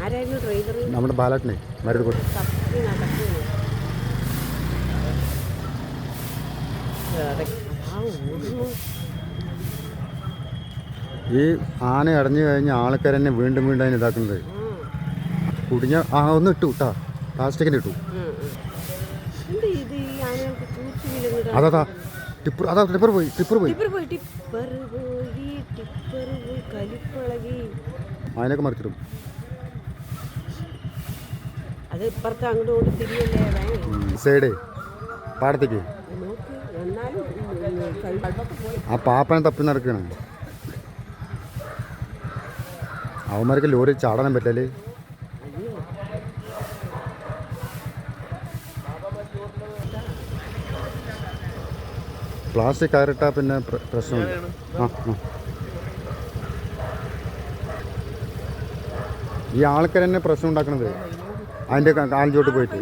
ആരായിരുന്നു ഡ്രൈവർ? നമ്മുടെ ബാലാട്ടിനെ മരുന്ന് കൊടുത്തു. ഈ ആന അടഞ്ഞു കഴിഞ്ഞ ആൾക്കാർ തന്നെ വീണ്ടും വീണ്ടും അതിന് ഇതാക്കുന്നത്. കുടിഞ്ഞ ഒന്ന് ഇട്ടു കേട്ടാ, പ്ലാസ്റ്റിക്കിന് ഇട്ടു. അതാ ടിപ്പർ, അതാ ടിപ്പർ പോയി. അതിനൊക്കെ മറിച്ചിടും. സൈഡേ പാടത്തേക്ക് ആ പാപ്പനെ തപ്പി നടക്കുകയാണ്. അവന്മാർക്ക് ലോറി ചാടാനും പറ്റല്ലേ. പ്ലാസ്റ്റിക് കയറിട്ടാൽ പിന്നെ പ്രശ്നമില്ല. ഈ ആൾക്കാർ തന്നെ പ്രശ്നം ഉണ്ടാക്കണത് അതിൻ്റെ കാലിഞ്ചോട്ട് പോയിട്ട്.